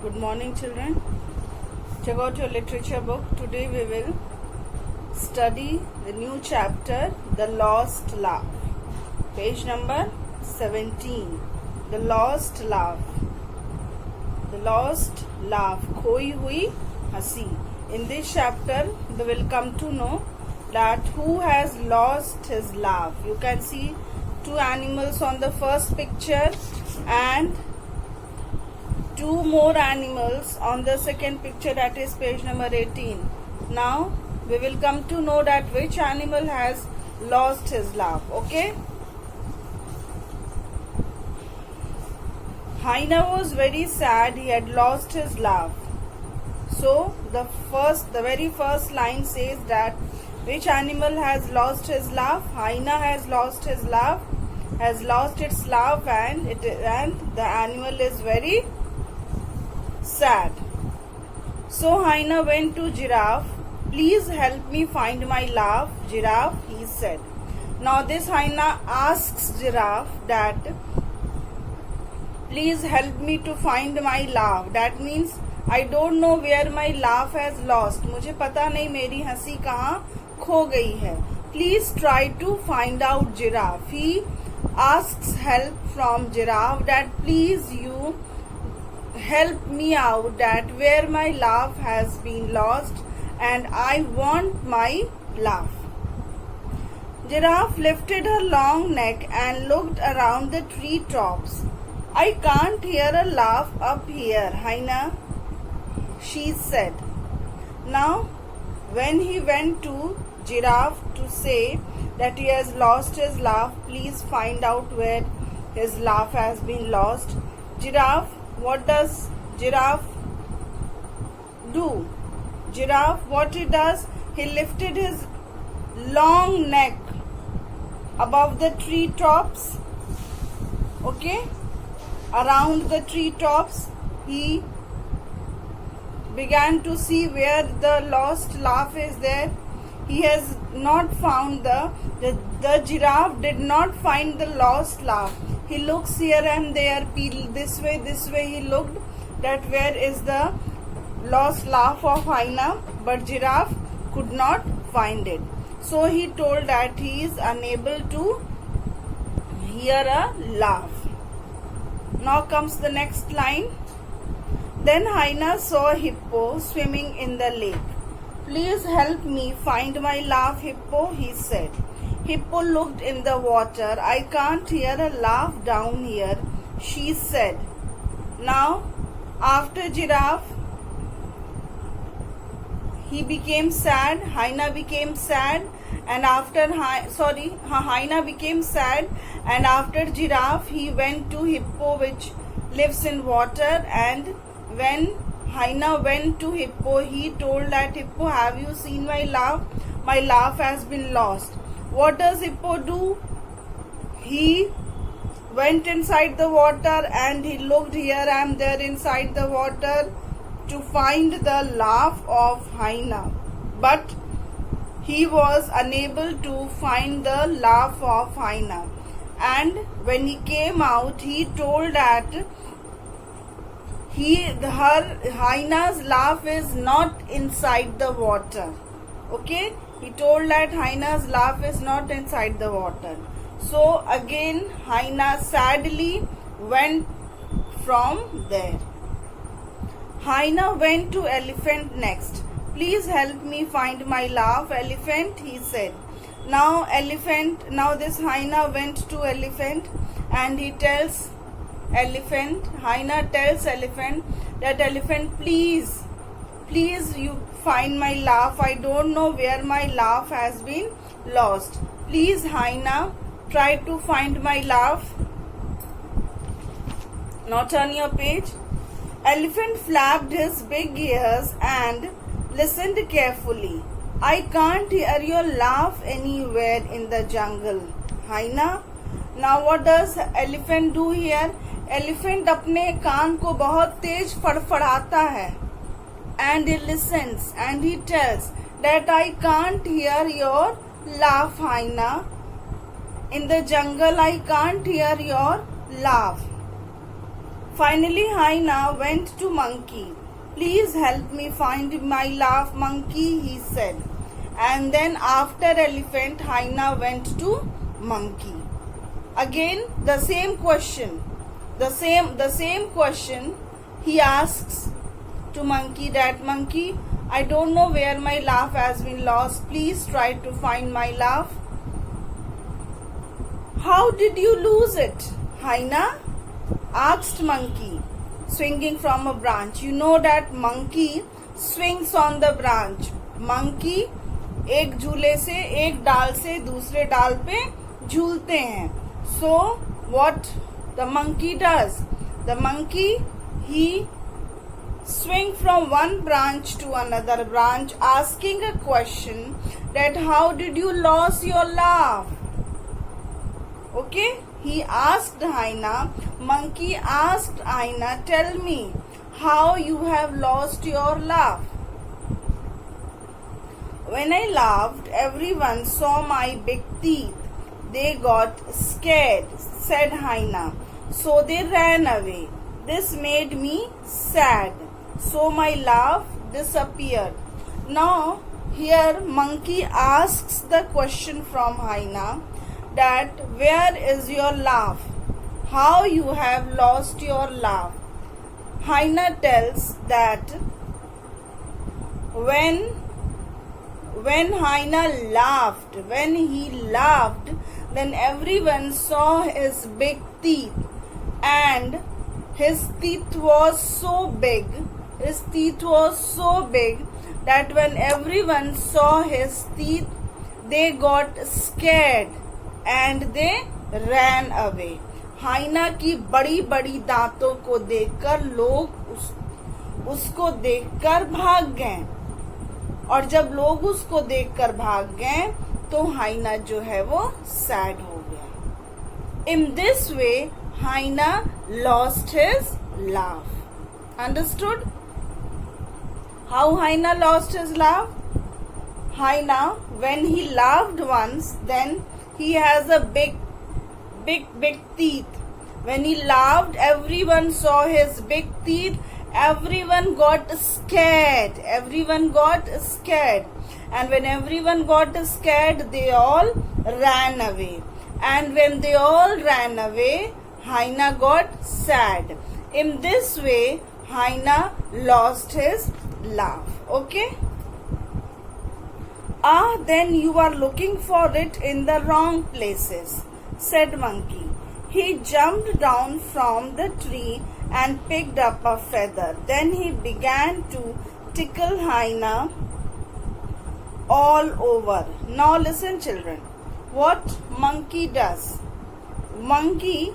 Good morning, children. Check out your literature book. Today we will study the new chapter, The Lost Love. Page number 17. The Lost Love. The Lost Love. खोई हुई हंसी. In this chapter, we will come to know that who has lost his love. You can see two animals on the first picture and two more animals on the second picture, that is page number 18. Now we will come to know that which animal has lost his love. Okay. Hyena was very sad. He had lost his love. So the very first line says that which animal has lost his love? Hyena has lost his love, has lost its love, and the animal is very sad. So Hyena went to Giraffe. Please help me find my love, Giraffe, he said. Now this Hyena asks Giraffe that please help me to find my love. That means I don't know where my laugh has lost. मुझे पता नहीं मेरी हंसी कहाँ खो गई है. Please try to find out, Giraffe. He asks help from Giraffe that please you help me out that where my laugh has been lost and I want my laugh. Giraffe lifted her long neck and looked around the tree tops. I can't hear a laugh up here, Hyena, she said. Now, when he went to Giraffe to say that he has lost his laugh, please find out where his laugh has been lost. Giraffe, what does Giraffe do? Giraffe, what he does, he lifted his long neck above the tree tops. Okay? Around the tree tops, he began to see where the lost laugh is there. He has not found the giraffe did not find the lost laugh. He looks here and there, this way he looked that where is the lost laugh of Hyena, but Giraffe could not find it. So he told that he is unable to hear a laugh. Now comes the next line. Then Hyena saw a hippo swimming in the lake. Please help me find my laugh, Hippo, he said. Hippo looked in the water. I can't hear a laugh down here, she said. Now, after Giraffe, he became sad. Hyena became sad. And after Hyena became sad. And after Giraffe, he went to Hippo, which lives in water. And when Hyena went to Hippo, he told that Hippo, have you seen my laugh? My laugh has been lost. What does Hippo do? He went inside the water and he looked here and there inside the water to find the laugh of Hyena. But he was unable to find the laugh of Hyena. And when he came out, he told that Hyena's laugh is not inside the water. Okay? He told that Hyena's laugh is not inside the water. So again, Hyena sadly went from there. Hyena went to Elephant next. Please help me find my laugh, Elephant, he said. Now this Hyena went to Elephant and he tells Hyena tells Elephant that Elephant, please you find my laugh. I don't know where my laugh has been lost. Please, Hyena, try to find my laugh. Now turn your page. Elephant flapped his big ears and listened carefully. I can't hear your laugh anywhere in the jungle, Hyena. Now what does Elephant do here? Elephant अपने कान को बहुत तेज फड़फड़ाता है. And he listens and he tells that I can't hear your laugh, Hyena. In the jungle, I can't hear your laugh. Finally, hyena went to monkey. Please help me find my laugh, monkey, he said. And then after elephant, hyena went to monkey. Again, the same question. The same question he asks to monkey, that monkey, I don't know where my laugh has been lost. Please try to find my laugh. How did you lose it? Hyena asked monkey, swinging from a branch. You know that monkey swings on the branch. Monkey एक झूले से, एक डाल से दूसरे डाल पे झूलते हैं. So what the monkey does? The monkey, he swing from one branch to another branch, asking a question that how did you lose your laugh? Okay, he asked hyena, monkey asked hyena, tell me how you have lost your laugh. When I laughed, everyone saw my big teeth. They got scared, said hyena, so they ran away. This made me sad, so my laugh disappeared. Now here monkey asks the question from hyena that where is your laugh? How you have lost your laugh? Hyena tells that when hyena laughed, when he laughed, then everyone saw his big teeth, and his teeth was so big, that when everyone saw his teeth, they got scared and they ran away. हाइना की बड़ी बड़ी दांतों को देखकर लोग उसको देखकर भाग गए, और जब लोग उसको देखकर भाग गए तो हाइना जो है वो सैड हो गया. In this way hyena lost his laugh. Understood how hyena lost his laugh? Hyena, when he laughed once, then he has a big teeth. When he laughed, everyone saw his big teeth. Everyone got scared. And when everyone got scared, they all ran away. And when they all ran away, hyena got sad. In this way, hyena lost his laugh. Okay? Then you are looking for it in the wrong places, said monkey. He jumped down from the tree and picked up a feather. Then he began to tickle hyena all over. Now listen, children, what monkey does. Monkey,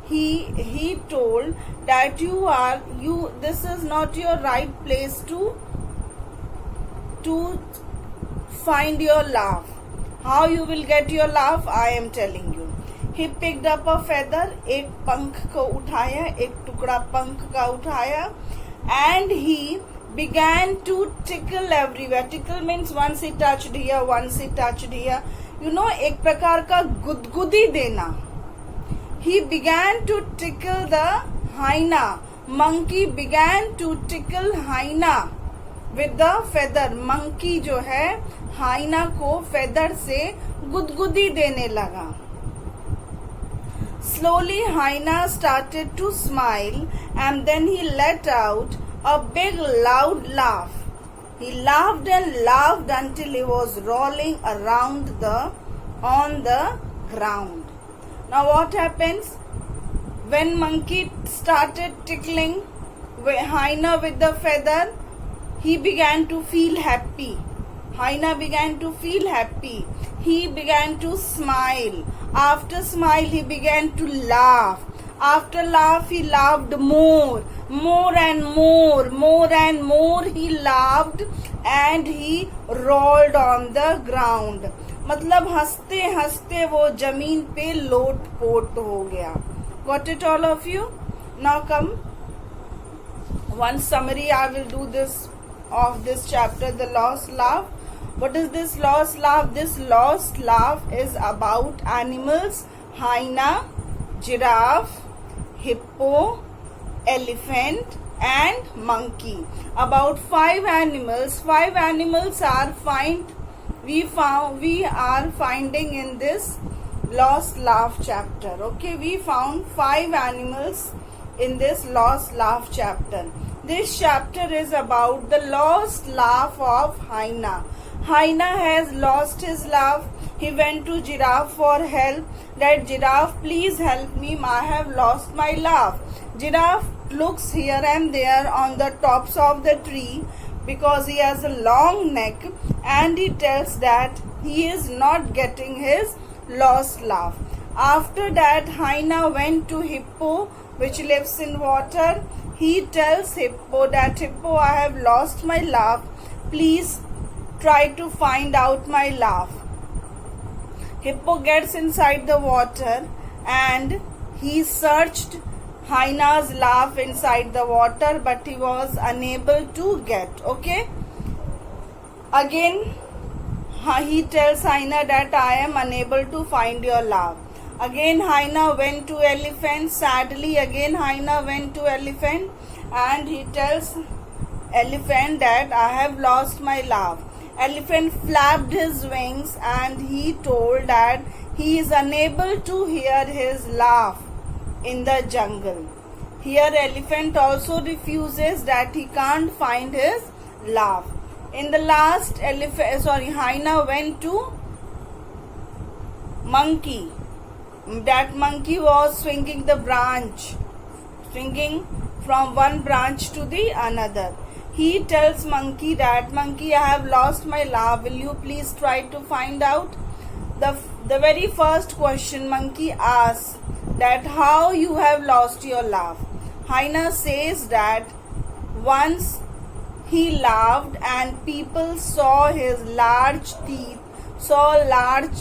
he told that this is not your right place to find your laugh. How you will get your laugh, I am telling you. He picked up a feather, एक पंख को उठाया, एक टुकड़ा पंख का उठाया, and he began to tickle everywhere. Tickle means once he touched here, once he touched here. You know, एक प्रकार का गुदगुदी देना. He began to tickle the hyena. Monkey began to tickle hyena with the feather. Monkey जो है hyena को feather से गुदगुदी देने लगा. Slowly hyena started to smile, and then he let out a big loud laugh. He laughed and laughed until he was rolling around on the ground. Now what happens? When monkey started tickling hyena with the feather, he began to feel happy. Hyena began to feel happy. He began to smile. After smile, he began to laugh. After laugh, he laughed more and more. He laughed and he rolled on the ground. मतलब हंसते हंसते वो जमीन पे लोट pot हो गया. Got it, all of you? Now come, one summary I will do this of this chapter, the lost laugh. What is this lost laugh? This lost laugh is about animals: hyena, giraffe, hippo, elephant and monkey. About 5 animals. 5 animals are we are finding in this lost laugh chapter. Okay, we found 5 animals in this lost laugh chapter. This chapter is about the lost laugh of Hyena. Hyena has lost his laugh. He went to Giraffe for help. That Giraffe, please help me, I have lost my laugh. Giraffe looks here and there on the tops of the tree because he has a long neck, and he tells that he is not getting his lost laugh. After that, Hyena went to Hippo, which lives in water. He tells Hippo that, Hippo, I have lost my laugh. Please try to find out my laugh. Hippo gets inside the water and he searched Hyena's laugh inside the water, but he was unable to get. Okay. Again, he tells Hyena that I am unable to find your laugh. Again, Hyena went to elephant. Sadly, again Hyena went to elephant, and he tells elephant that I have lost my laugh. Elephant flapped his wings and he told that he is unable to hear his laugh in the jungle. Here, elephant also refuses, that he can't find his laugh. In the last, Hyena went to monkey. That monkey was swinging the branch, swinging from one branch to the another. He tells monkey that, monkey, I have lost my laugh. Will you please try to find out? The very first question monkey asks, that how you have lost your laugh. Hyena says that once he laughed and people saw his large teeth,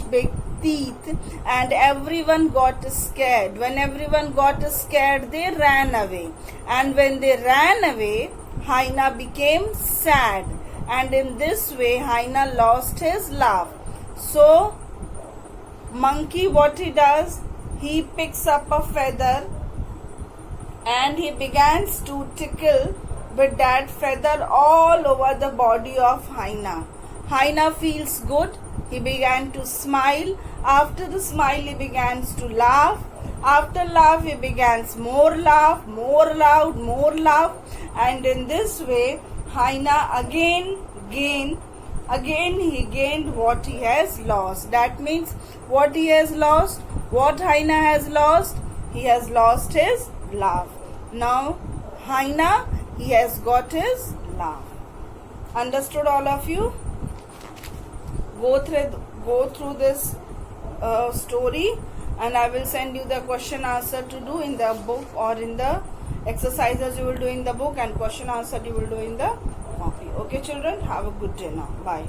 big teeth, and everyone got scared. When everyone got scared, they ran away. And when they ran away, Hyena became sad. And in this way, Hyena lost his laugh. So, monkey, what he does, he picks up a feather and he begins to tickle with that feather all over the body of Hyena. Hyena feels good. He began to smile. After the smile, he begins to laugh. After laugh, he begins more laugh, more loud, more laugh. And in this way, Hyena again he gained what he has lost. That means what he has lost, what Hyena has lost, he has lost his laugh. Now, Hyena, he has got his laugh. Understood, all of you? Go through this story, and I will send you the question answer to do in the book, or in the exercises you will do in the book, and question answer you will do in the copy. Okay, children, have a good day now. Bye.